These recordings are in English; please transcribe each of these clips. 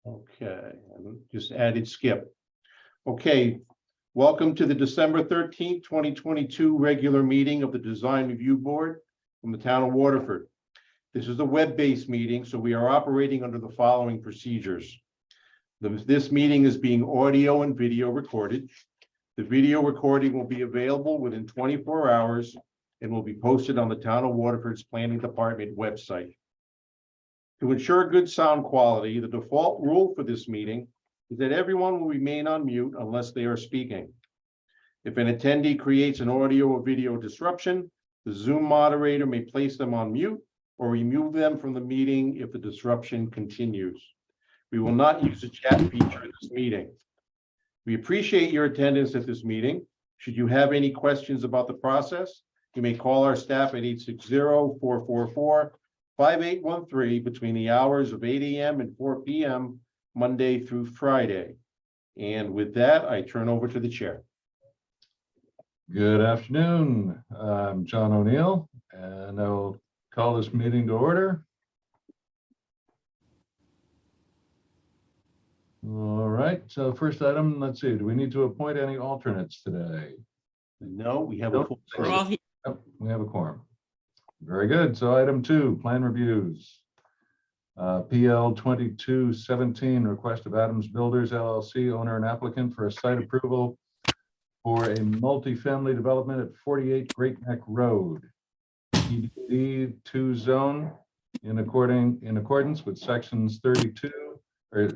Okay, I just added Skip. Okay, welcome to the December 13th, 2022 regular meeting of the Design Review Board from the town of Waterford. This is a web-based meeting, so we are operating under the following procedures. This meeting is being audio and video recorded. The video recording will be available within 24 hours and will be posted on the town of Waterford's Planning Department website. To ensure good sound quality, the default rule for this meeting is that everyone will remain on mute unless they are speaking. If an attendee creates an audio or video disruption, the Zoom moderator may place them on mute or remove them from the meeting if the disruption continues. We will not use the chat feature in this meeting. We appreciate your attendance at this meeting. Should you have any questions about the process, you may call our staff at 860-444-5813 between the hours of 8 a.m. and 4 p.m. Monday through Friday. And with that, I turn over to the chair. Good afternoon. I'm John O'Neill, and I'll call this meeting to order. All right, so first item, let's see, do we need to appoint any alternates today? No, we have a full Yep, we have a quorum. Very good. So item 2, plan reviews. PL 2217, request of Adams Builders LLC, owner and applicant for a site approval for a multifamily development at 48 Great Neck Road. PDD 2 zone in accordance with sections 32 or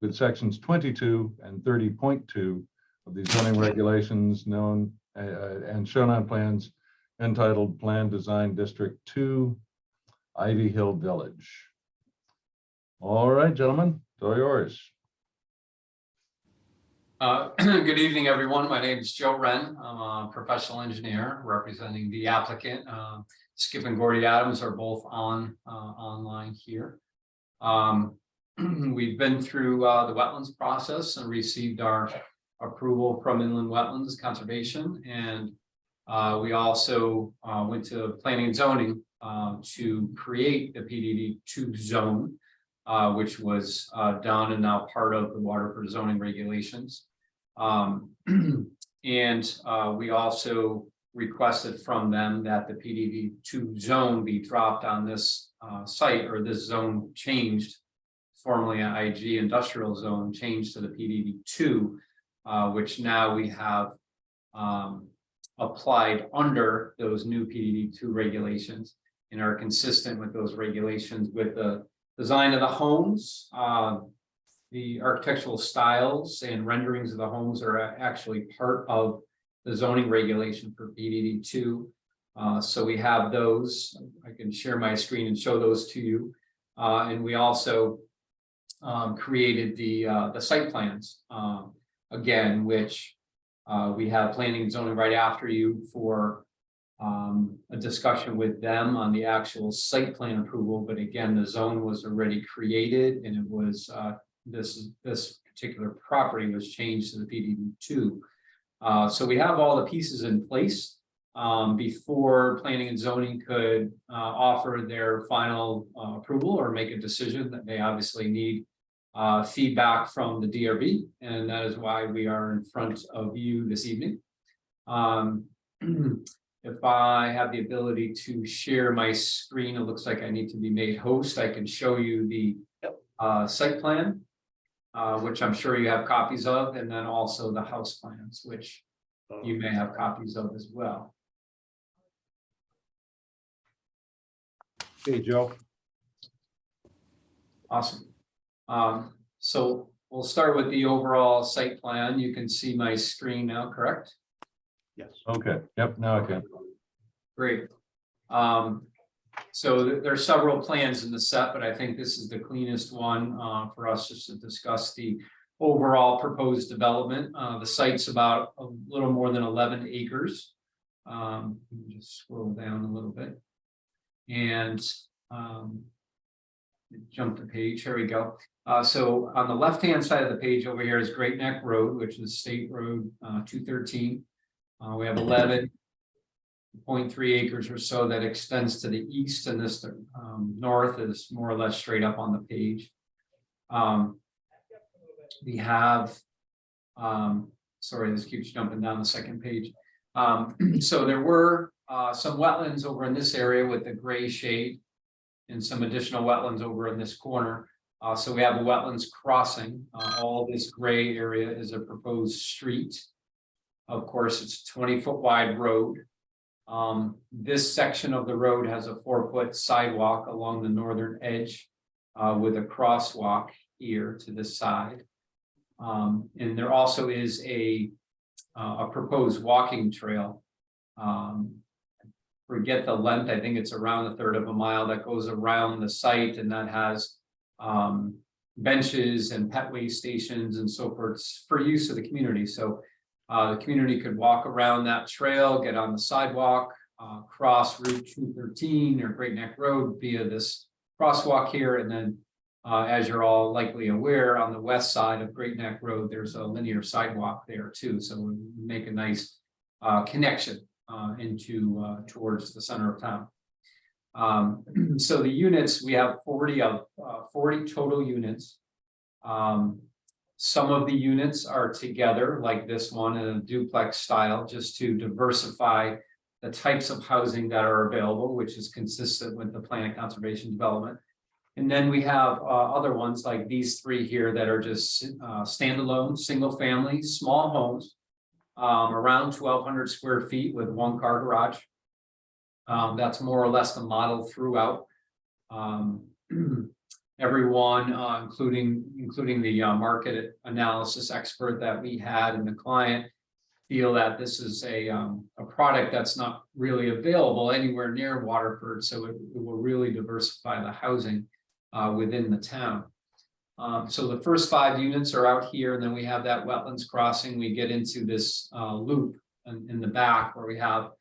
with sections 22 and 30.2 of the zoning regulations known and shown on plans entitled Plan Design District 2, Ivy Hill Village. All right, gentlemen, it's all yours. Good evening, everyone. My name is Joe Wren. I'm a professional engineer representing the applicant. Skip and Gordy Adams are both online here. We've been through the wetlands process and received our approval from Inland Wetlands Conservation, and we also went to Planning and Zoning to create the PDD 2 zone, which was done and now part of the Waterford zoning regulations. And we also requested from them that the PDD 2 zone be dropped on this site, or this zone changed, formerly an IG industrial zone, changed to the PDD 2, which now we have applied under those new PDD 2 regulations and are consistent with those regulations with the design of the homes. The architectural styles and renderings of the homes are actually part of the zoning regulation for PDD 2. So we have those. I can share my screen and show those to you. And we also created the site plans, again, which we have planning and zoning right after you for a discussion with them on the actual site plan approval. But again, the zone was already created, and it was this particular property was changed to the PDD 2. So we have all the pieces in place before planning and zoning could offer their final approval or make a decision. That they obviously need feedback from the DRB, and that is why we are in front of you this evening. If I have the ability to share my screen, it looks like I need to be made host. I can show you the site plan, which I'm sure you have copies of, and then also the house plans, which you may have copies of as well. Okay, Joe. Awesome. So we'll start with the overall site plan. You can see my screen now, correct? Yes. Okay. Yep. Now I can. Great. So there are several plans in the set, but I think this is the cleanest one for us just to discuss the overall proposed development. The site's about a little more than 11 acres. Just scroll down a little bit and jump the page. Here we go. So on the left-hand side of the page over here is Great Neck Road, which is State Road 213. We have 11.3 acres or so that extends to the east, and this north is more or less straight up on the page. We have, sorry, this keeps jumping down the second page. So there were some wetlands over in this area with the gray shade and some additional wetlands over in this corner. So we have a wetlands crossing. All this gray area is a proposed street. Of course, it's a 20-foot wide road. This section of the road has a 4-foot sidewalk along the northern edge with a crosswalk here to this side. And there also is a proposed walking trail. Forget the length, I think it's around 1/3 of a mile that goes around the site, and that has benches and pet waste stations and so forth for use of the community. So the community could walk around that trail, get on the sidewalk, cross Route 213 or Great Neck Road via this crosswalk here, and then as you're all likely aware, on the west side of Great Neck Road, there's a linear sidewalk there too. So we make a nice connection into towards the center of town. So the units, we have 40 total units. Some of the units are together like this one in a duplex style, just to diversify the types of housing that are available, which is consistent with the plan of conservation development. And then we have other ones like these three here that are just standalone, single family, small homes, around 1,200 square feet with 1-car garage. That's more or less the model throughout. Everyone, including the market analysis expert that we had and the client, feel that this is a product that's not really available anywhere near Waterford, so it will really diversify the housing within the town. So the first 5 units are out here, and then we have that wetlands crossing. We get into this loop in the back where we have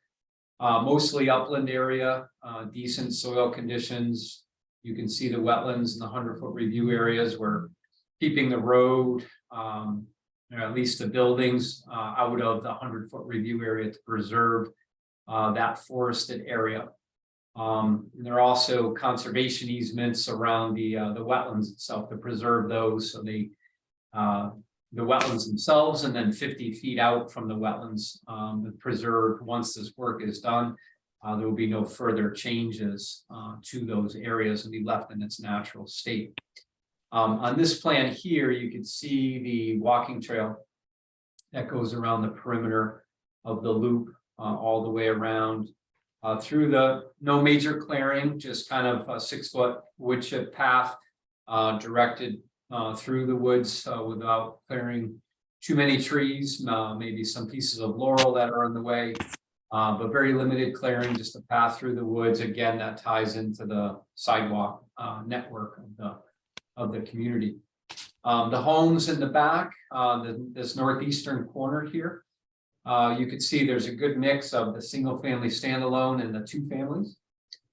mostly upland area, decent soil conditions. You can see the wetlands and the 100-foot review areas. We're keeping the road, or at least the buildings, out of the 100-foot review area to preserve that forested area. There are also conservation easements around the wetlands itself to preserve those. So the wetlands themselves, and then 50 feet out from the wetlands, preserved. Once this work is done, there will be no further changes to those areas and be left in its natural state. On this plan here, you can see the walking trail that goes around the perimeter of the loop, all the way around. Through no major clearing, just kind of a 6-foot wood chip path directed through the woods without clearing too many trees, maybe some pieces of laurel that are in the way, but very limited clearing, just a path through the woods. Again, that ties into the sidewalk network of the community. The homes in the back, this northeastern corner here, you can see there's a good mix of the single family standalone and the 2 families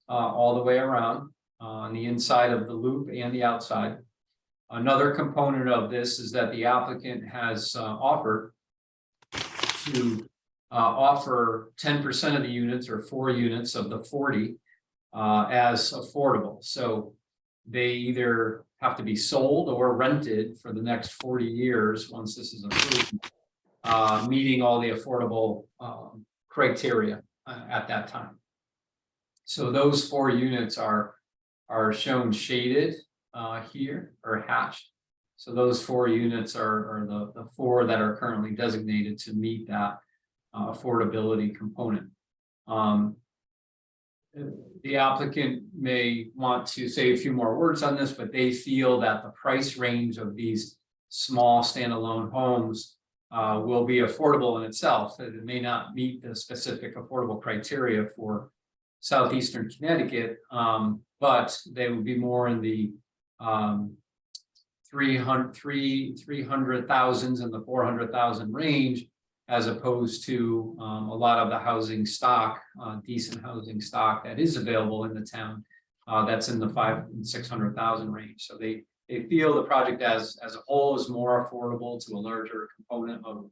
all the way around on the inside of the loop and the outside. Another component of this is that the applicant has offered to offer 10% of the units, or 4 units of the 40 as affordable. So they either have to be sold or rented for the next 40 years once this is approved, meeting all the affordable criteria at that time. So those 4 units are shown shaded here, or hatched. So those 4 units are the 4 that are currently designated to meet that affordability component. The applicant may want to say a few more words on this, but they feel that the price range of these small standalone homes will be affordable in itself. It may not meet the specific affordable criteria for southeastern Connecticut, but they would be more in the 300,000s and the 400,000 range, as opposed to a lot of the housing stock, decent housing stock that is available in the town, that's in the 500,000 and 600,000 range. So they feel the project as a whole is more affordable to a larger component of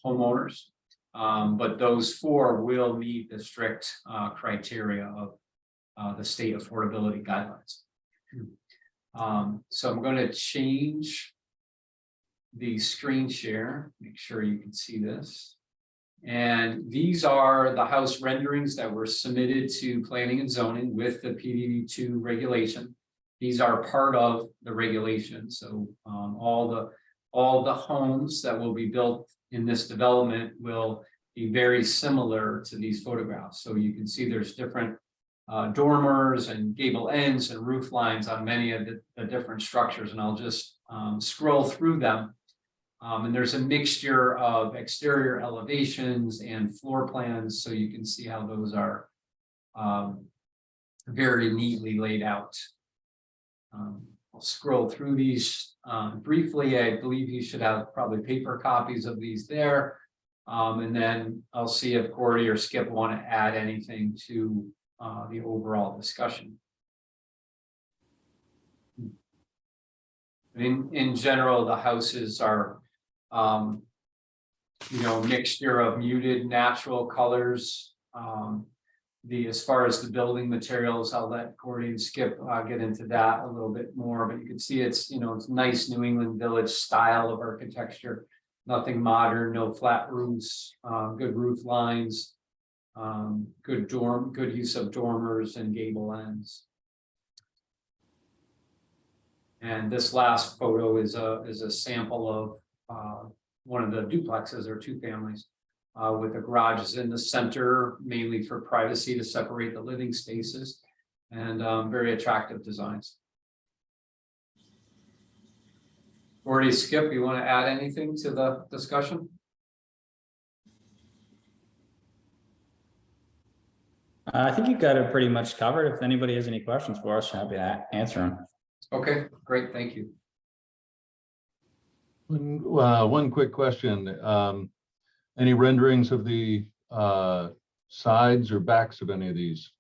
homeowners, but those 4 will meet the strict criteria of the state affordability guidelines. So I'm going to change the screen share, make sure you can see this. And these are the house renderings that were submitted to planning and zoning with the PDD2 regulation. These are part of the regulation, so all the homes that will be built in this development will be very similar to these photographs. So you can see there's different dormers and gable ends and roof lines on many of the different structures, and I'll just scroll through them. And there's a mixture of exterior elevations and floor plans, so you can see how those are very neatly laid out. I'll scroll through these briefly. I believe you should have probably paper copies of these there. And then I'll see if Gordy or Skip want to add anything to the overall discussion. In general, the houses are, mixture of muted natural colors. As far as the building materials, I'll let Gordy and Skip get into that a little bit more, but you can see it's nice New England Village style of architecture, nothing modern, no flat roofs, good roof lines, good use of dormers and gable ends. And this last photo is a sample of one of the duplexes or two families. With the garages in the center, mainly for privacy to separate the living spaces, and very attractive designs. Gordy, Skip, you want to add anything to the discussion? I think you've got it pretty much covered. If anybody has any questions for us, happy to answer them. Okay, great, thank you. One quick question. Any renderings of the sides or backs of any of these?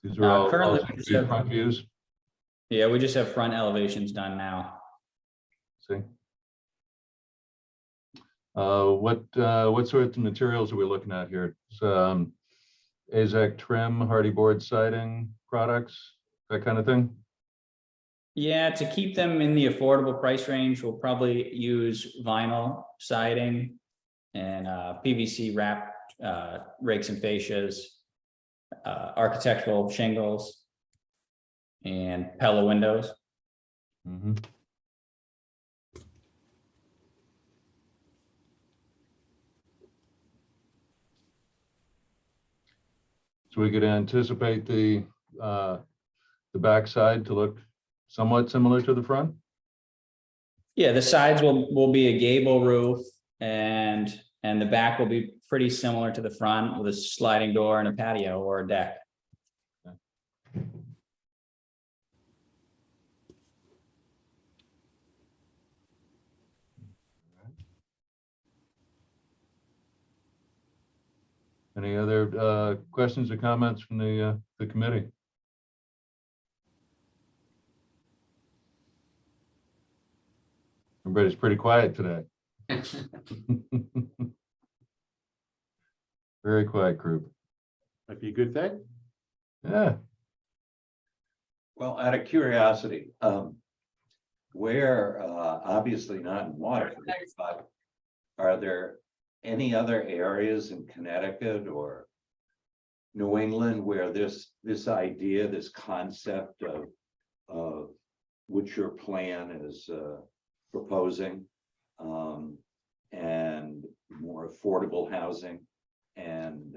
These are all currently seem we to just be have- front views. Yeah, we just have front elevations done now. See. What sort of materials are we looking at here? It's, AZEK trim, hardy board siding products, that kind of thing? Yeah, to keep them in the affordable price range, we'll probably use vinyl siding and PVC wrapped rakes and fascias, architectural shingles, and Pella windows. Mhm. So we could anticipate the backside to look somewhat similar to the front? Yeah, the sides will be a gable roof, and the back will be pretty similar to the front with a sliding door and a patio or a deck. Any other questions or comments from the committee? Everybody's pretty quiet today. Very quiet group. Might be a good thing. Yeah. Well, out of curiosity, where, obviously not in Waterford, but are there any other areas in Connecticut or New England where this idea, this concept of which your plan is proposing, and more affordable housing, and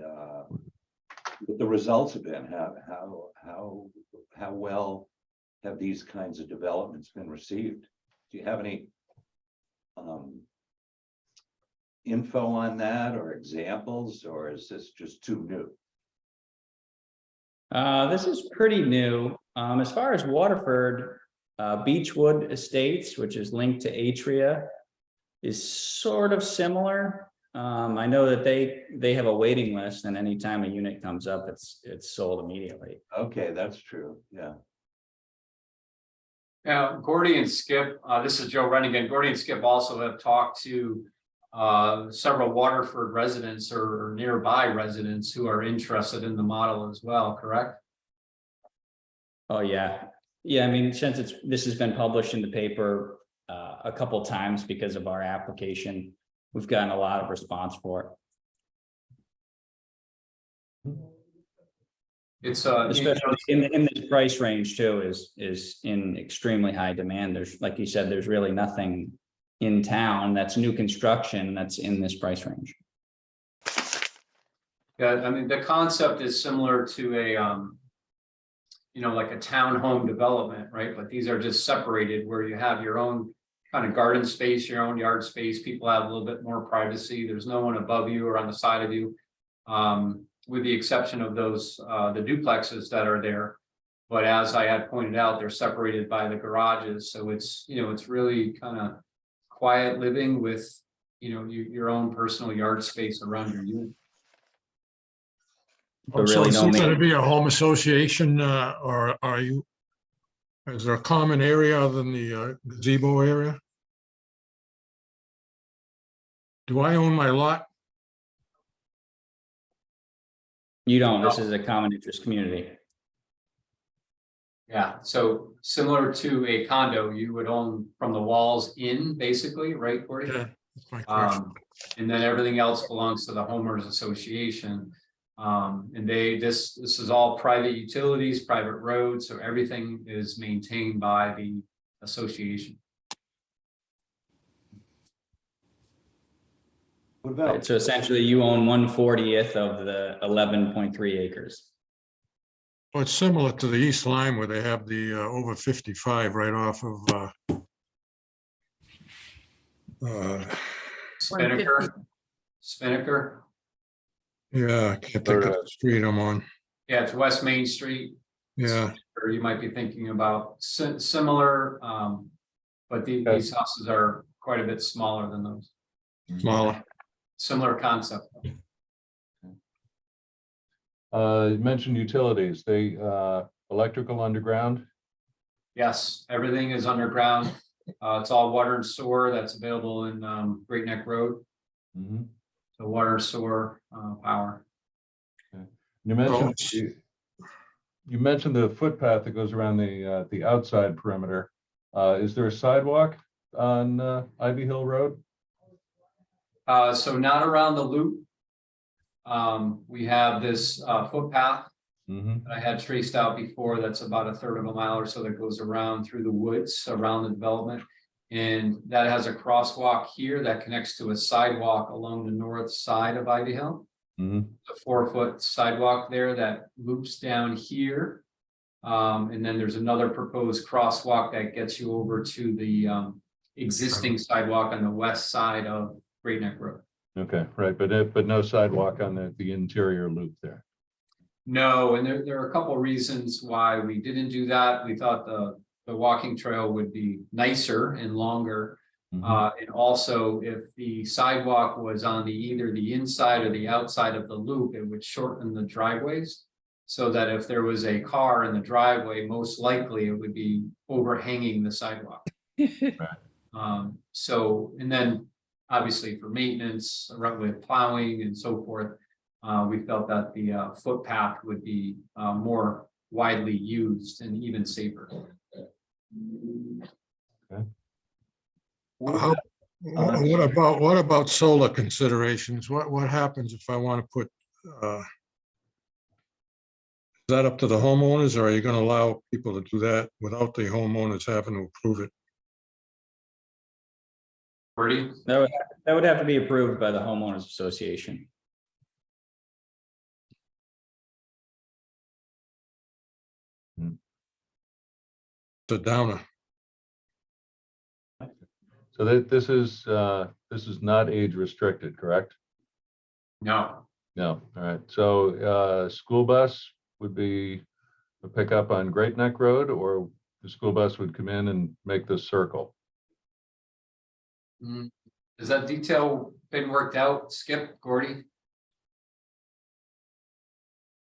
what the results have been? How well have these kinds of developments been received? Do you have any info on that or examples, or is this just too new? This is pretty new. As far as Waterford, Beechwood Estates, which is linked to Atria, is sort of similar. I know that they have a waiting list, and anytime a unit comes up, it's sold immediately. Okay, that's true. Yeah. Now, Gordy and Skip, this is Joe Rennigan. Gordy and Skip also have talked to several Waterford residents or nearby residents who are interested in the model as well, correct? Oh, yeah. Yeah, I mean, since this has been published in the paper, a couple times because of our application. We've gotten a lot of response for it. It's Especially in this price range too, is in extremely high demand. There's, like you said, there's really nothing in town that's new construction that's in this price range. yeah, I mean, the concept is similar to a, like a townhome development, right? But these are just separated where you have your own kind of garden space, your own yard space. People have a little bit more privacy. There's no one above you or on the side of you. With the exception of those, the duplexes that are there. But as I had pointed out, they're separated by the garages. So it's, it's really kind of quiet living with, your own personal yard space around your unit. But So really is no it going to main- be a home association, or is there a common area other than the gazebo area? Do I own my lot? You don't, this is a common interest community. Yeah, so similar to a condo, you would own from the walls in, basically, right, Corey? Yeah, that's my question. And then everything else belongs to the homeowners association. And this is all private utilities, private roads, so everything is maintained by the association. What about, Right, so essentially you own 1/40th of the 11.3 acres. Well, it's similar to the East Line where they have the over 55 right off of Spinnaker, yeah, I can't think of the street I'm on. yeah, it's West Main Street. Yeah, Or you might be thinking about similar, but these houses are quite a bit smaller than those. smaller. Similar concept. You mentioned utilities, they, electrical underground. Yes, everything is underground. It's all water and sewer that's available in Great Neck Road. Mhm. So water, sewer, power. You mentioned, you mentioned the footpath that goes around the outside perimeter. Is there a sidewalk on Ivy Hill Road? So not around the loop. We have this footpath Mhm. that I had traced out before. That's about 1/3 of a mile or so that goes around through the woods around the development. And that has a crosswalk here that connects to a sidewalk along the north side of Ivy Hill. Mhm. A 4-foot sidewalk there that loops down here. And then there's another proposed crosswalk that gets you over to the existing sidewalk on the west side of Great Neck Road. Okay, right, but no sidewalk on the interior loop there. No, and there are a couple of reasons why we didn't do that. We thought the walking trail would be nicer and longer. Mhm. And also, if the sidewalk was on either the inside or the outside of the loop, it would shorten the driveways. So that if there was a car in the driveway, most likely it would be overhanging the sidewalk. So, and then obviously for maintenance, around with plowing and so forth, we felt that the footpath would be more widely used and even safer. What about solar considerations? What happens if I want to put, is that up to the homeowners, or are you going to allow people to do that without the homeowners having to approve it? Gordy? That would have to be approved by the homeowners association. It's a downer. So this is not age restricted, correct? No, No, all right, so school bus would be a pickup on Great Neck Road, or the school bus would come in and make this circle? has that detail been worked out, Skip, Gordy?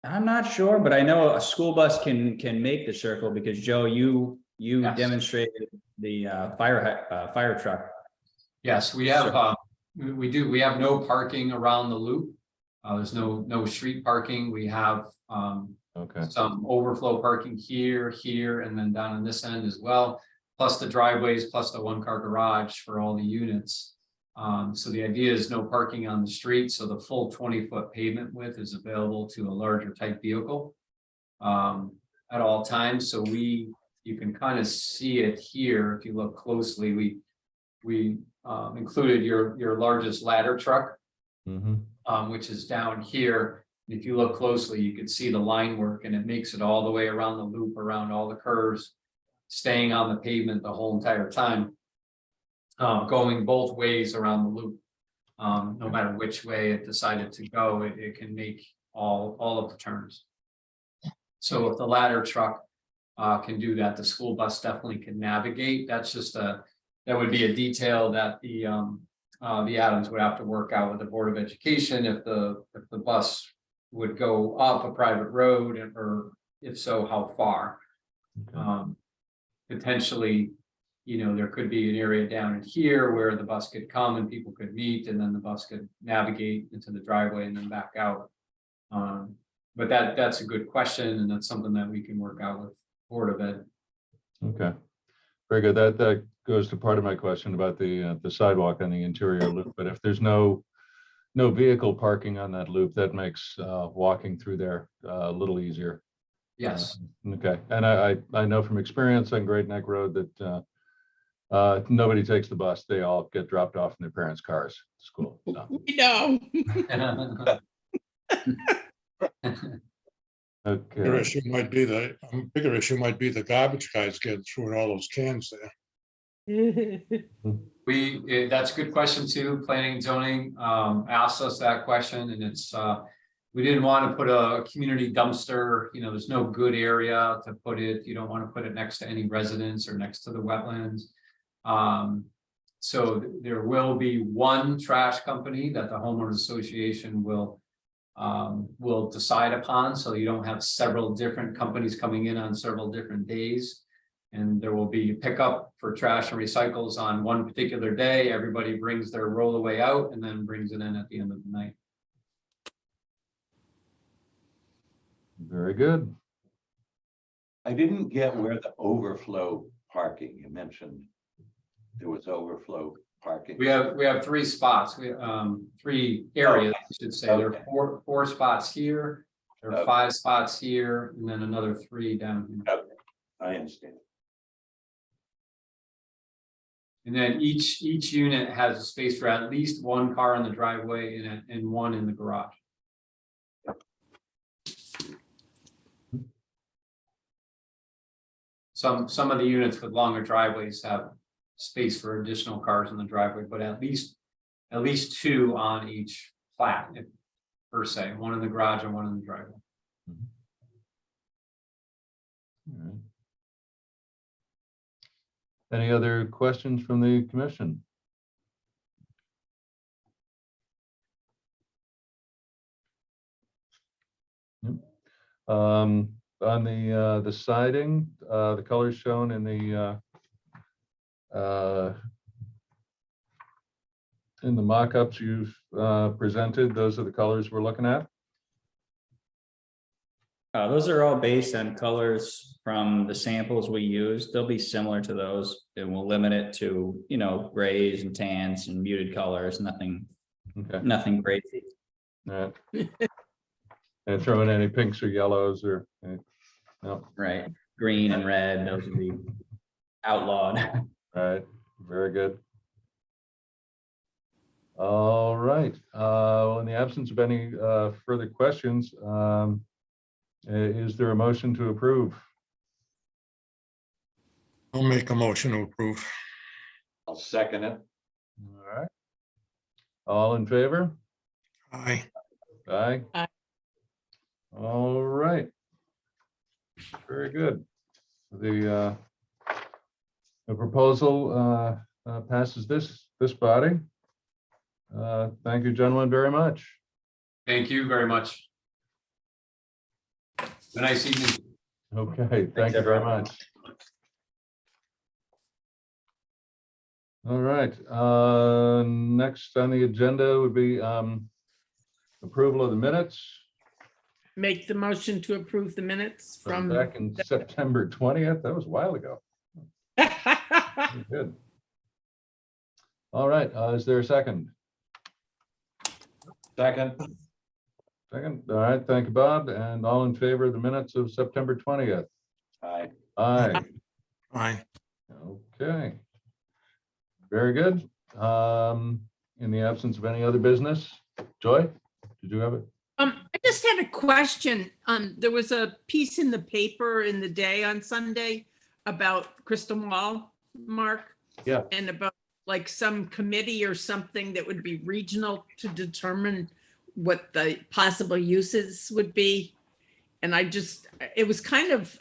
I'm not sure, but I know a school bus can make the circle because Joe, you Yes. demonstrated the fire truck. Yes, we have, we do, we have no parking around the loop. There's no street parking. We have Okay, some overflow parking here, and then down on this end as well. plus the driveways, plus the one-car garage for all the units. So the idea is no parking on the street, so the full 20-foot pavement width is available to a larger type vehicle at all times. So you can kind of see it here if you look closely. We included your largest ladder truck, which is down here. If you look closely, you can see the line work, and it makes it all the way around the loop, around all the curves, staying on the pavement the whole entire time, going both ways around the loop. No matter which way it decided to go, it can make all of the turns. So if the ladder truck can do that, the school bus definitely can navigate. That's just that would be a detail that the Adams would have to work out with the Board of Education if the bus would go up a private road, or if so, how far. Potentially, there could be an area down in here where the bus could come and people could meet, and then the bus could navigate into the driveway and then back out. But that's a good question, and that's something that we can work out with Board of Ed. Okay, very good. That goes to part of my question about the sidewalk on the interior loop. But if there's no vehicle parking on that loop, that makes walking through there a little easier. Yes. Okay, and I know from experience on Great Neck Road that nobody takes the bus. They all get dropped off in their parents' cars to school. So. No. Bigger Okay, issue might be the garbage guys getting through with all those cans there. That's a good question too. Planning and zoning asked us that question, and it's we didn't want to put a community dumpster. There's no good area to put it. You don't want to put it next to any residence or next to the wetlands. So there will be one trash company that the homeowners association will decide upon, so you don't have several different companies coming in on several different days. And there will be pickup for trash and recycles on one particular day. Everybody brings their rollaway out and then brings it in at the end of the night. very good. I didn't get where the overflow parking, you mentioned there was overflow parking. We have 3 spots. We 3 areas, I should say. There Okay. are 4 spots here. There are Okay. 5 spots here, and then another 3 down here. Okay, I understand. And then each unit has a space for at least 1 car in the driveway and 1 in the garage. Some of the units with longer driveways have space for additional cars in the driveway, but at least 2 on each plat, per se, 1 in the garage and 1 in the driveway. All right. Any other questions from the commission? Yep. On the siding, the colors shown in the mock-ups you've presented, those are the colors we're looking at? Those are all based on colors from the samples we use. They'll be similar to those, and we'll limit it to, grays and tans and muted colors, nothing crazy. All right. And throw in any pinks or yellows or, no, Right, green and red, those would be outlawed. all right, very good. All right, well, in the absence of any further questions, is there a motion to approve? I'll make a motion to approve. I'll second it. All right. All in favor? Aye. Aye. Aye. All right. Very good. The proposal passes this body. Thank you, gentlemen, very much. Thank you very much. Have a nice evening. Okay, thank you very everyone. much. All right, next on the agenda would be approval of the minutes Make the motion to approve the minutes from from, back in September 20th. That was a while ago. Good. All right, is there a second? Second, Second, all right, thank you, Bob, and all in favor of the minutes of September 20th? aye. Aye, Aye. okay. Very good. In the absence of any other business, Joy, did you have it? I just had a question. There was a piece in the paper in the day on Sunday about Crystal Mall, Mark. Yeah. And about like some committee or something that would be regional to determine what the possible uses would be. And it was kind of,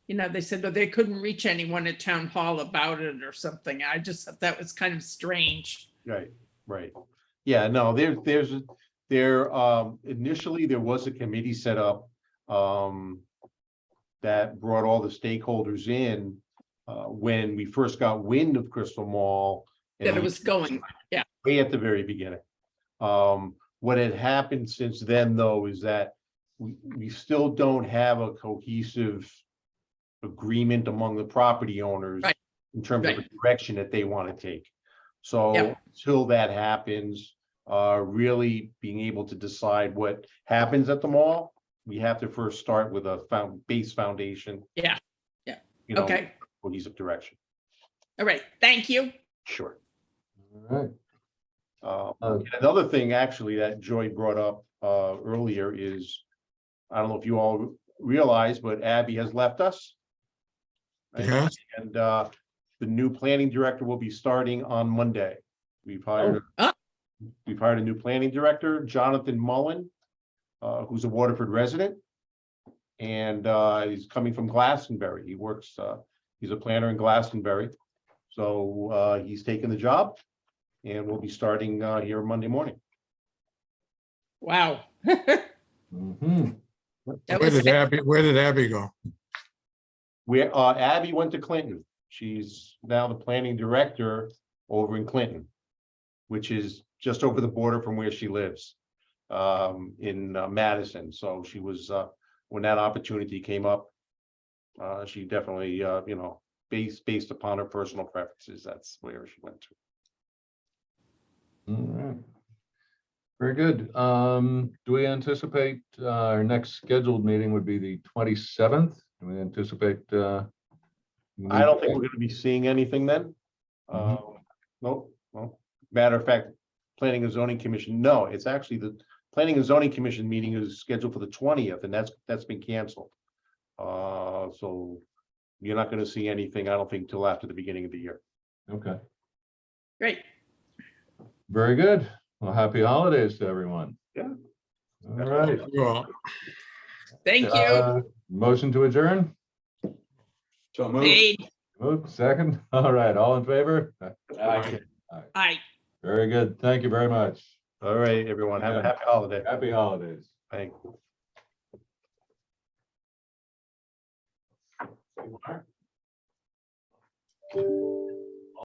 they said that they couldn't reach anyone at town hall about it or something. I just thought that was kind of strange. Right, right. Yeah, no, initially there was a committee set up that brought all the stakeholders in when we first got wind of Crystal Mall. That it was going, yeah. Way at the very beginning. What had happened since then, though, is that we still don't have a cohesive agreement among the property owners Right. in terms of Right. the direction that they want to take. So Yeah. until that happens, really being able to decide what happens at the mall, we have to first start with a base foundation. Yeah. Yeah. You know, Okay, cohesive direction. all right, thank you. Sure. All right. And another thing actually that Joy brought up earlier is, I don't know if you all realize, but Abby has left us. Right? Yes. And the new planning director will be starting on Monday. We've hired a new planning director, Jonathan Mullen, who's a Waterford resident. And he's coming from Glastonbury. He works, he's a planner in Glastonbury. So he's taken the job and we'll be starting here Monday morning. Wow. Mhm. That Where was did Abby go? Where Abby went to Clinton. She's now the planning director over in Clinton, which is just over the border from where she lives in Madison. So she was when that opportunity came up, she definitely based upon her personal preferences, that's where she went to. All right. Very good. Do we anticipate our next scheduled meeting would be the 27th? Do we anticipate? I don't think we're going to be seeing anything then. Nope. Well, matter of fact, Planning and Zoning Commission, no, it's actually the Planning and Zoning Commission meeting is scheduled for the 20th, and that's been canceled. So you're not going to see anything, I don't think, till after the beginning of the year. Okay. great. Very good. Well, happy holidays to everyone. Yeah. All right. Well, Thank you. Motion to adjourn? So move. Made. Move, second. All right, all in favor? Aye. Aye. Very good. Thank you very much. All right, everyone, have a Yeah. happy holiday. Happy holidays. Thank you.